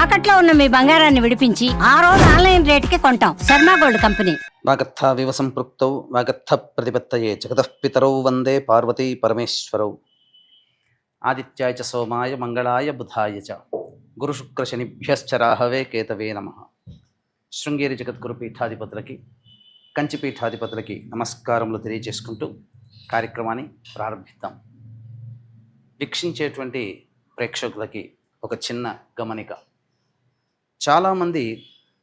తాకట్లో ఉన్న మీ బంగారాన్ని విడిపించి ఆ రోజు ఆన్లైన్ రేటుకి కొంటాం. Sharma gold company. వాగర్థావివ సంపృక్తౌ వాగర్థ ప్రతిపత్తయే జగతః పితరౌ వందే పార్వతీ పరమేశ్వరౌ. ఆదిత్యాయ చ సోమాయ మంగళాయ బుధాయ చ గురుశుక్రశనిభ్యశ్చ రాహవే కేతవే నమః. శృంగేరి జగద్గురు పీఠాధిపతులకి, కంచి పీఠాధిపతులకి నమస్కారములు తెలియజేసుకుంటూ కార్యక్రమాన్ని ప్రారంభిద్దాం. వీక్షించేటువంటి ప్రేక్షకులకి ఒక చిన్న గమనిక. చాలామంది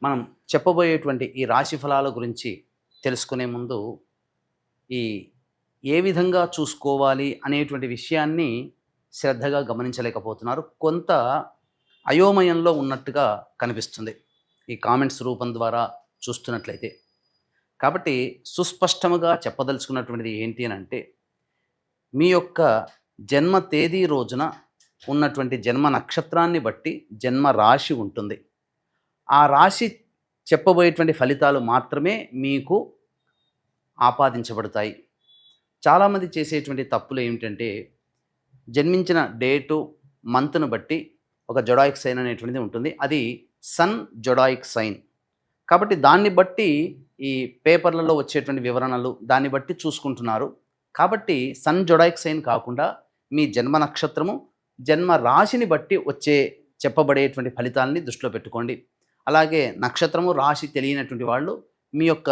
మనం చెప్పబోయేటువంటి ఈ రాశి ఫలాల గురించి తెలుసుకునే ముందు ఏ విధంగా చూసుకోవాలి అనేటువంటి విషయాన్ని శ్రద్ధగా గమనించలేకపోతున్నారు. కొంత అయోమయంలో ఉన్నట్టుగా కనిపిస్తుంది ఈ కామెంట్స్ రూపం ద్వారా చూస్తున్నట్లయితే. కాబట్టి సుస్పష్టముగా చెప్పదలుచుకున్నటువంటిది ఏంటి అని అంటే, మీ యొక్క జన్మ తేదీ రోజున ఉన్నటువంటి జన్మ నక్షత్రాన్ని బట్టి జన్మ రాశి ఉంటుంది. ఆ రాశి చెప్పబోయేటువంటి ఫలితాలు మాత్రమే మీకు ఆపాదించబడతాయి. చాలామంది చేసేటువంటి తప్పులు ఏమిటంటే, జన్మించిన డేటు మంత్ను బట్టి ఒక జొడాయిక్ సైన్ అనేటువంటిది ఉంటుంది. అది సన్ జొడాయిక్ సైన్. కాబట్టి దాన్ని బట్టి ఈ పేపర్లలో వచ్చేటువంటి వివరణలు దాన్ని బట్టి చూసుకుంటున్నారు. కాబట్టి సన్ జొడాయిక్ సైన్ కాకుండా మీ జన్మ నక్షత్రము జన్మ రాశిని బట్టి వచ్చే చెప్పబడేటువంటి ఫలితాలని దృష్టిలో పెట్టుకోండి. అలాగే నక్షత్రము రాశి తెలియనటువంటి వాళ్ళు మీ యొక్క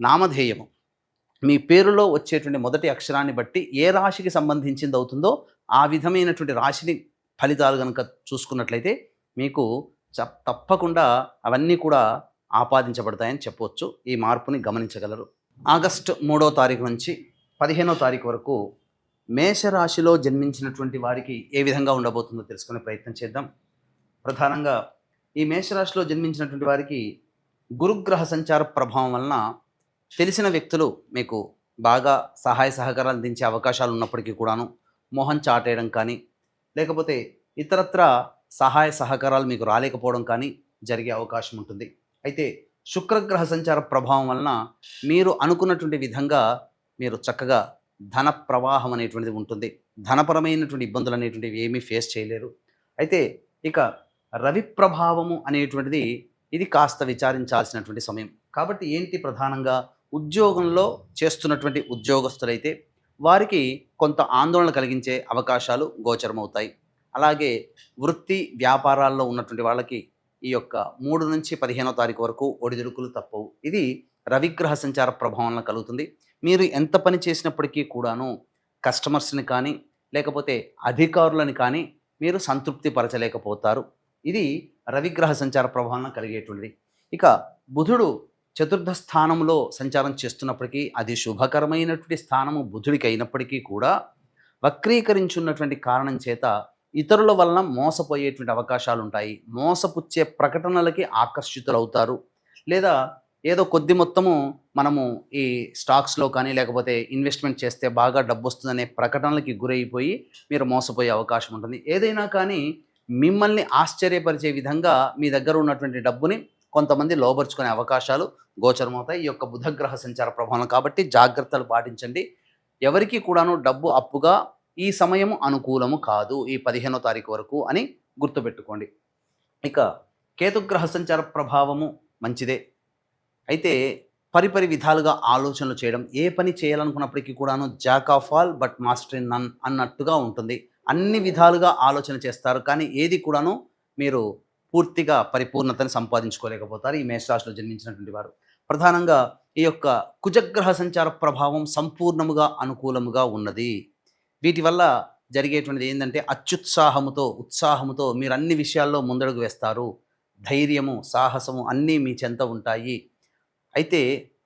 నామధేయము, మీ పేరులో వచ్చేటువంటి మొదటి అక్షరాన్ని బట్టి ఏ రాశికి సంబంధించింది అవుతుందో ఆ విధమైనటువంటి రాశిని ఫలితాలు కనుక చూసుకున్నట్లయితే మీకు తప్పకుండా అవన్నీ కూడా ఆపాదించబడతాయని చెప్పవచ్చు. ఈ మార్పుని గమనించగలరు. ఆగస్టు 3వ తారీఖు నుంచి 15వ తారీఖు వరకు మేషరాశిలో జన్మించినటువంటి వారికి ఏ విధంగా ఉండబోతుందో తెలుసుకునే ప్రయత్నం చేద్దాం. ప్రధానంగా ఈ మేషరాశిలో జన్మించినటువంటి వారికి గురుగ్రహ సంచార ప్రభావం వలన తెలిసిన వ్యక్తులు మీకు బాగా సహాయ సహకారాలు అందించే అవకాశాలు ఉన్నప్పటికీ కూడాను మొహం చాటేయడం కానీ, లేకపోతే ఇతరత్ర సహాయ సహకారాలు మీకు రాలేకపోవడం కానీ జరిగే అవకాశం ఉంటుంది. అయితే శుక్రగ్రహ సంచార ప్రభావం వలన మీరు అనుకున్నటువంటి విధంగా మీరు చక్కగా ధన ప్రవాహం అనేటువంటిది ఉంటుంది. ధనపరమైనటువంటి ఇబ్బందులు అనేటువంటివి ఏమీ ఫేస్ చేయలేరు. అయితే ఇక రవి ప్రభావము అనేటువంటిది ఇది కాస్త విచారించాల్సినటువంటి సమయం. కాబట్టి ఏంటి, ప్రధానంగా ఉద్యోగంలో చేస్తున్నటువంటి ఉద్యోగస్తులైతే వారికి కొంత ఆందోళన కలిగించే అవకాశాలు గోచరమవుతాయి. అలాగే వృత్తి వ్యాపారాల్లో ఉన్నటువంటి వాళ్ళకి ఈ యొక్క 3 నుంచి 15వ తారీఖు వరకు ఒడిదుడుకులు తప్పవు. ఇది రవిగ్రహ సంచార ప్రభావంలో కలుగుతుంది. మీరు ఎంత పని చేసినప్పటికీ కూడాను కస్టమర్స్ని కానీ లేకపోతే అధికారులని కానీ మీరు సంతృప్తి పరచలేకపోతారు. ఇది రవిగ్రహ సంచార ప్రభావం కలిగేటువంటిది. ఇక బుధుడు చతుర్థ స్థానంలో సంచారం చేస్తున్నప్పటికీ అది శుభకరమైనటువంటి స్థానము బుధుడికి అయినప్పటికీ కూడా వక్రీకరించున్నటువంటి కారణం చేత ఇతరుల వలన మోసపోయేటువంటి అవకాశాలు ఉంటాయి. మోసపుచ్చే ప్రకటనలకి ఆకర్షితులవుతారు. లేదా ఏదో కొద్ది మొత్తము మనము ఈ స్టాక్స్లో కానీ లేకపోతే ఇన్వెస్ట్మెంట్ చేస్తే బాగా డబ్బు వస్తుందనే ప్రకటనలకి గురైపోయి మీరు మోసపోయే అవకాశం ఉంటుంది. ఏదైనా కానీ మిమ్మల్ని ఆశ్చర్యపరిచే విధంగా మీ దగ్గర ఉన్నటువంటి డబ్బుని కొంతమంది లోబర్చుకునే అవకాశాలు గోచరమవుతాయి ఈ యొక్క బుధగ్రహ సంచార ప్రభావం. కాబట్టి జాగ్రత్తలు పాటించండి. ఎవరికి కూడాను డబ్బు అప్పుగా ఈ సమయము అనుకూలము కాదు ఈ 15వ తారీఖు వరకు అని గుర్తుపెట్టుకోండి. ఇక కేతుగ్రహ సంచార ప్రభావము మంచిదే. అయితే పరిపరి విధాలుగా ఆలోచనలు చేయడం, ఏ పని చేయాలనుకున్నప్పటికీ కూడాను jack of all but master in none అన్నట్టుగా ఉంటుంది. అన్ని విధాలుగా ఆలోచన చేస్తారు, కానీ ఏది కూడాను మీరు పూర్తిగా పరిపూర్ణతని సంపాదించుకోలేకపోతారు ఈ మేషరాశిలో జన్మించినటువంటి వారు. ప్రధానంగా ఈ యొక్క కుజగ్రహ సంచార ప్రభావం సంపూర్ణముగా అనుకూలముగా ఉన్నది. వీటి వల్ల జరిగేటువంటిది ఏంటంటే అత్యుత్సాహముతో ఉత్సాహముతో మీరు అన్ని విషయాల్లో ముందడుగు వేస్తారు. ధైర్యము సాహసము అన్నీ మీ చెంత ఉంటాయి. అయితే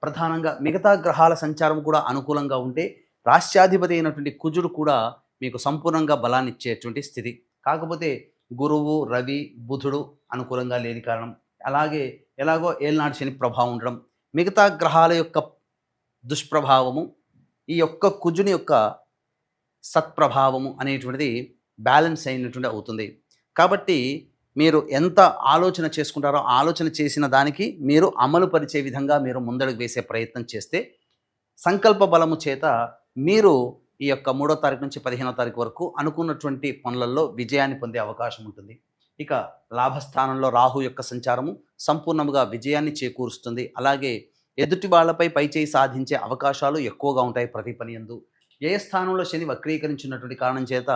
ప్రధానంగా మిగతా గ్రహాల సంచారం కూడా అనుకూలంగా ఉంటే రాష్ట్రాధిపతి అయినటువంటి కుజుడు కూడా మీకు సంపూర్ణంగా బలాన్ని ఇచ్చేటువంటి స్థితి. కాకపోతే గురువు రవి బుధుడు అనుకూలంగా లేని కారణం, అలాగే ఎలాగో ఏళ్ళనాటి శని ప్రభావం ఉండడం, మిగతా గ్రహాల యొక్క దుష్ప్రభావము ఈ యొక్క కుజుని యొక్క సత్ప్రభావము అనేటువంటిది బ్యాలెన్స్ అయినటువంటి అవుతుంది. కాబట్టి మీరు ఎంత ఆలోచన చేసుకుంటారో ఆలోచన చేసిన దానికి మీరు అమలు పరిచే విధంగా మీరు ముందడుగు వేసే ప్రయత్నం చేస్తే సంకల్ప బలము చేత మీరు ఈ యొక్క 3వ తారీఖు నుంచి 15వ తారీఖు వరకు అనుకున్నటువంటి పనులలో విజయాన్ని పొందే అవకాశం ఉంటుంది. ఇక లాభస్థానంలో రాహు యొక్క సంచారము సంపూర్ణముగా విజయాన్ని చేకూరుస్తుంది. అలాగే ఎదుటి వాళ్ళపై పైచేయి సాధించే అవకాశాలు ఎక్కువగా ఉంటాయి ప్రతి పని యందు. వ్యయ స్థానంలో శని వక్రీకరించినటువంటి కారణం చేత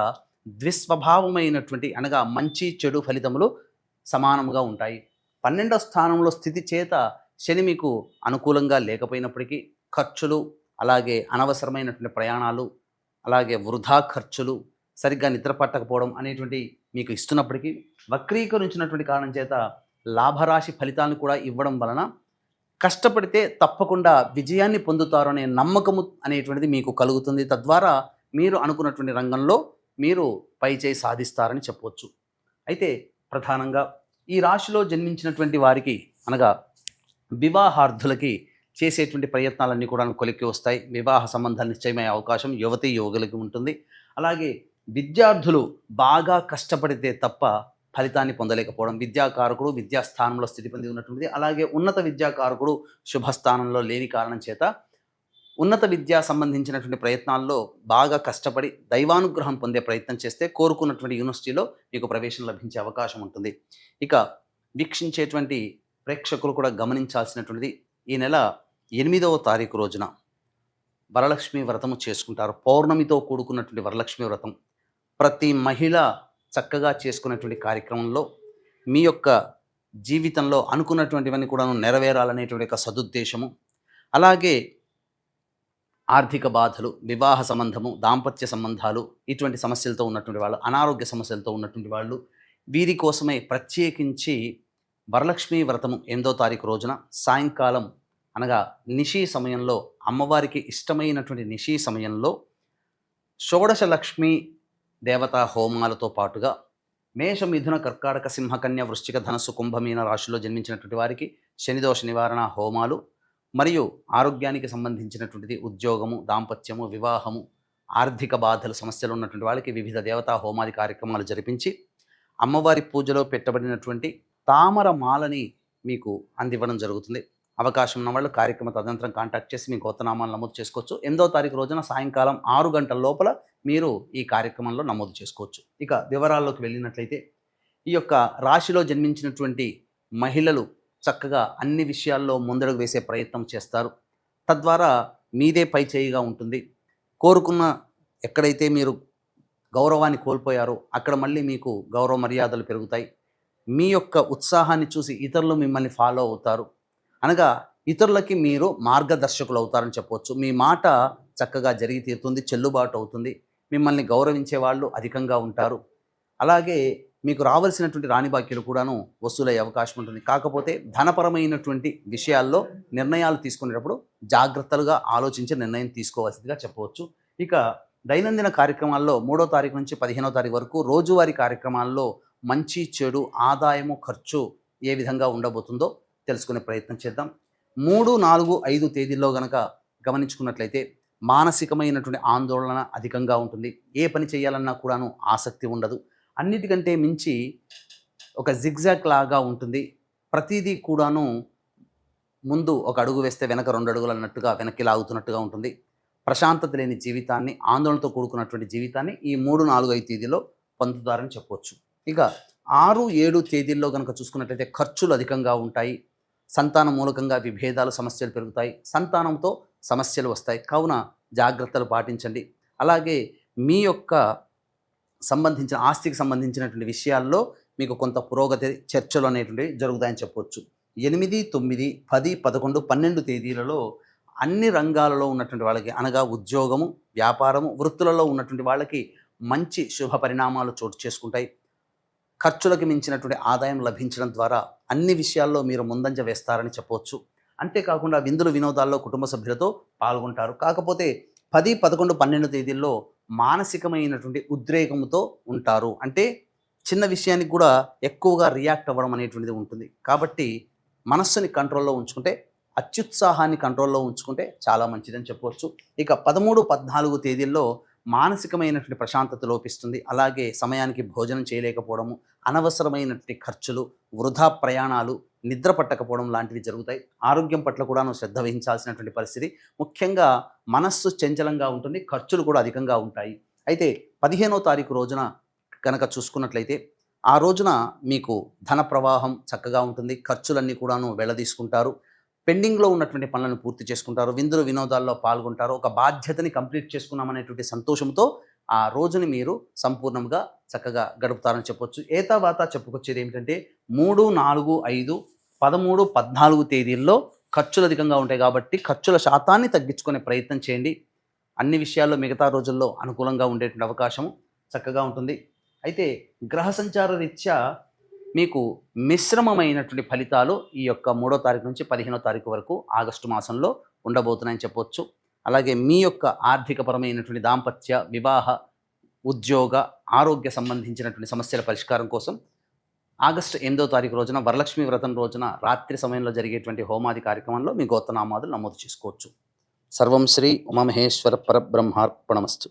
ద్విస్వభావమైనటువంటి అనగా మంచి చెడు ఫలితములు సమానముగా ఉంటాయి. 12వ స్థానంలో స్థితి చేత శని మీకు అనుకూలంగా లేకపోయినప్పటికీ ఖర్చులు, అలాగే అనవసరమైనటువంటి ప్రయాణాలు, అలాగే వృధా ఖర్చులు, సరిగ్గా నిద్ర పట్టకపోవడం అనేటువంటి మీకు ఇస్తున్నప్పటికీ వక్రీకరించినటువంటి కారణం చేత లాభరాశి ఫలితాలను కూడా ఇవ్వడం వలన కష్టపడితే తప్పకుండా విజయాన్ని పొందుతారు అనే నమ్మకము అనేటువంటిది మీకు కలుగుతుంది. తద్వారా మీరు అనుకున్నటువంటి రంగంలో మీరు పైచేయి సాధిస్తారని చెప్పవచ్చు. అయితే ప్రధానంగా ఈ రాశిలో జన్మించినటువంటి వారికి అనగా వివాహార్థులకి చేసేటువంటి ప్రయత్నాలన్నీ కూడా కొలిక్కి వస్తాయి. వివాహ సంబంధాలు నిశ్చయమయ్యే అవకాశం యువతీ యువకులకి ఉంటుంది. అలాగే విద్యార్థులు బాగా కష్టపడితే తప్ప ఫలితాన్ని పొందలేకపోవడం, విద్యాకారకుడు విద్యాస్థానంలో స్థితి పొంది ఉన్నటువంటిది. అలాగే ఉన్నత విద్యాకారకుడు శుభస్థానంలో లేని కారణం చేత ఉన్నత విద్యా సంబంధించినటువంటి ప్రయత్నాల్లో బాగా కష్టపడి దైవానుగ్రహం పొందే ప్రయత్నం చేస్తే కోరుకున్నటువంటి యూనివర్సిటీలో మీకు ప్రవేశం లభించే అవకాశం ఉంటుంది. ఇక వీక్షించేటువంటి ప్రేక్షకులు కూడా గమనించాల్సినటువంటిది, ఈ నెల 8వ తారీఖు రోజున వరలక్ష్మి వ్రతము చేసుకుంటారు. పౌర్ణమితో కూడుకున్నటువంటి వరలక్ష్మి వ్రతం ప్రతి మహిళ చక్కగా చేసుకునేటువంటి కార్యక్రమంలో మీ యొక్క జీవితంలో అనుకున్నటువంటివన్నీ కూడా నెరవేరాలనేటువంటి ఒక సదుద్దేశము, అలాగే ఆర్థిక బాధలు, వివాహ సంబంధము, దాంపత్య సంబంధాలు, ఇటువంటి సమస్యలతో ఉన్నటువంటి వాళ్ళు, అనారోగ్య సమస్యలతో ఉన్నటువంటి వాళ్ళు, వీరి కోసమే ప్రత్యేకించి వరలక్ష్మి వ్రతము 8వ తారీఖు రోజున సాయంకాలం అనగా నిశీ సమయంలో, అమ్మవారికి ఇష్టమైనటువంటి నిశీ సమయంలో షోడశ లక్ష్మి దేవతా హోమాలతో పాటుగా మేష, మిథున, కర్కాటక, సింహ, కన్య, వృశ్చిక, ధనస్సు, కుంభమీన రాశిలో జన్మించినటువంటి వారికి శనిదోష నివారణ హోమాలు మరియు ఆరోగ్యానికి సంబంధించినటువంటిది ఉద్యోగము, దాంపత్యము, వివాహము, ఆర్థిక బాధలు, సమస్యలు ఉన్నటువంటి వాళ్ళకి వివిధ దేవతా హోమాది కార్యక్రమాలు జరిపించి అమ్మవారి పూజలో పెట్టబడినటువంటి తామర మాలని మీకు అందివ్వడం జరుగుతుంది. అవకాశం ఉన్న వాళ్ళు కార్యక్రమ తదనంతరం కాంటాక్ట్ చేసి మీ కొత్త నామాలు నమోదు చేసుకోవచ్చు. 8వ తారీఖు రోజున సాయంకాలం 6 గంటల లోపల మీరు ఈ కార్యక్రమంలో నమోదు చేసుకోవచ్చు. ఇక వివరాల్లోకి వెళ్ళినట్లయితే ఈ యొక్క రాశిలో జన్మించినటువంటి మహిళలు చక్కగా అన్ని విషయాల్లో ముందడుగు వేసే ప్రయత్నం చేస్తారు. తద్వారా మీదే పై చేయిగా ఉంటుంది. కోరుకున్న ఎక్కడైతే మీరు గౌరవాన్ని కోల్పోయారో అక్కడ మళ్ళీ మీకు గౌరవ మర్యాదలు పెరుగుతాయి. మీ యొక్క ఉత్సాహాన్ని చూసి ఇతరులు మిమ్మల్ని ఫాలో అవుతారు. అనగా ఇతరులకి మీరు మార్గదర్శకులు అవుతారని చెప్పవచ్చు. మీ మాట చక్కగా జరిగి తీరుతుంది, చెల్లుబాటు అవుతుంది. మిమ్మల్ని గౌరవించే వాళ్ళు అధికంగా ఉంటారు. అలాగే మీకు రావాల్సినటువంటి రాణిబాక్యులు కూడాను వసూలయ్యే అవకాశం ఉంటుంది. కాకపోతే ధనపరమైనటువంటి విషయాల్లో నిర్ణయాలు తీసుకునేటప్పుడు జాగ్రత్తలుగా ఆలోచించి నిర్ణయం తీసుకోవాల్సిందిగా చెప్పవచ్చు. ఇక దైనందిన కార్యక్రమాల్లో 3వ తారీఖు నుంచి 15వ తారీఖు వరకు రోజువారీ కార్యక్రమాల్లో మంచి, చెడు, ఆదాయము, ఖర్చు ఏ విధంగా ఉండబోతుందో తెలుసుకునే ప్రయత్నం చేద్దాం. 3, 4, 5 తేదీల్లో గనక గమనించుకున్నట్లయితే మానసికమైనటువంటి ఆందోళన అధికంగా ఉంటుంది. ఏ పని చేయాలన్నా కూడాను ఆసక్తి ఉండదు. అన్నిటికంటే మించి ఒక జిగ్జాగ్ లాగా ఉంటుంది. ప్రతిదీ కూడాను ముందు ఒక అడుగు వేస్తే వెనక 2 అడుగులు అన్నట్టుగా వెనక్కి లాగుతున్నట్టుగా ఉంటుంది. ప్రశాంతత లేని జీవితాన్ని, ఆందోళనతో కూడుకున్నటువంటి జీవితాన్ని ఈ 3, 4, 5 తేదీల్లో పొందుతారని చెప్పవచ్చు. ఇక 6, 7 తేదీల్లో కనుక చూసుకున్నట్లయితే ఖర్చులు అధికంగా ఉంటాయి. సంతానం మూలకంగా విభేదాలు, సమస్యలు పెరుగుతాయి. సంతానంతో సమస్యలు వస్తాయి. కావున జాగ్రత్తలు పాటించండి. అలాగే మీ యొక్క సంబంధించిన ఆస్తికి సంబంధించినటువంటి విషయాల్లో మీకు కొంత పురోగతి, చర్చలు అనేటువంటివి జరుగుతాయని చెప్పవచ్చు. 8, 9, 10, 11, 12 తేదీలలో అన్ని రంగాలలో ఉన్నటువంటి వాళ్ళకి అనగా ఉద్యోగము, వ్యాపారము, వృత్తులలో ఉన్నటువంటి వాళ్ళకి మంచి శుభ పరిణామాలు చోటు చేసుకుంటాయి. ఖర్చులకు మించినటువంటి ఆదాయం లభించడం ద్వారా అన్ని విషయాల్లో మీరు ముందంజ వేస్తారని చెప్పవచ్చు. అంతేకాకుండా విందులు, వినోదాల్లో కుటుంబ సభ్యులతో పాల్గొంటారు. కాకపోతే 10, 11, 12 తేదీల్లో మానసికమైనటువంటి ఉద్రేకంతో ఉంటారు. అంటే చిన్న విషయానికి కూడా ఎక్కువగా రియాక్ట్ అవ్వడం అనేటువంటిది ఉంటుంది. కాబట్టి మనస్సుని కంట్రోల్లో ఉంచుకుంటే, అత్యుత్సాహాన్ని కంట్రోల్లో ఉంచుకుంటే చాలా మంచిదని చెప్పవచ్చు. ఇక 13, 14 తేదీల్లో మానసికమైనటువంటి ప్రశాంతత లోపిస్తుంది. అలాగే సమయానికి భోజనం చేయలేకపోవడము, అనవసరమైనటువంటి ఖర్చులు, వృధా ప్రయాణాలు, నిద్ర పట్టకపోవడం లాంటివి జరుగుతాయి. ఆరోగ్యం పట్ల కూడాను శ్రద్ధ వహించాల్సినటువంటి పరిస్థితి. ముఖ్యంగా మనస్సు చంచలంగా ఉంటుంది, ఖర్చులు కూడా అధికంగా ఉంటాయి. అయితే 15వ తారీఖు రోజున కనుక చూసుకున్నట్లయితే ఆ రోజున మీకు ధన ప్రవాహం చక్కగా ఉంటుంది. ఖర్చులన్నీ కూడాను వెళ్ళదీసుకుంటారు. పెండింగ్‌లో ఉన్నటువంటి పనులను పూర్తి చేసుకుంటారు. విందులు వినోదాల్లో పాల్గొంటారు. ఒక బాధ్యతని కంప్లీట్ చేసుకున్నామనేటువంటి సంతోషంతో ఆ రోజుని మీరు సంపూర్ణంగా చక్కగా గడుపుతారని చెప్పొచ్చు. ఏతావాత చెప్పుకొచ్చేది ఏమిటంటే 3, 4, 5, 13, 14 తేదీల్లో ఖర్చులు అధికంగా ఉంటాయి కాబట్టి ఖర్చుల శాతాన్ని తగ్గించుకునే ప్రయత్నం చేయండి. అన్ని విషయాల్లో మిగతా రోజుల్లో అనుకూలంగా ఉండేటువంటి అవకాశం చక్కగా ఉంటుంది. అయితే గ్రహ సంచార రీత్యా మీకు మిశ్రమమైనటువంటి ఫలితాలు ఈ యొక్క 3వ తారీఖు నుంచి 15వ తారీఖు వరకు ఆగస్టు మాసంలో ఉండబోతున్నాయని చెప్పొచ్చు. అలాగే మీ యొక్క ఆర్థికపరమైనటువంటి దాంపత్య, వివాహ, ఉద్యోగ, ఆరోగ్య సంబంధించినటువంటి సమస్యల పరిష్కారం కోసం ఆగస్టు 8వ తారీఖు రోజున వరలక్ష్మి వ్రతం రోజున రాత్రి సమయంలో జరిగేటువంటి హోమాది కార్యక్రమంలో మీ గోత్రనామాదులు నమోదు చేసుకోవచ్చు. సర్వం శ్రీ ఉమామహేశ్వర పరబ్రహ్మార్పణమస్తు.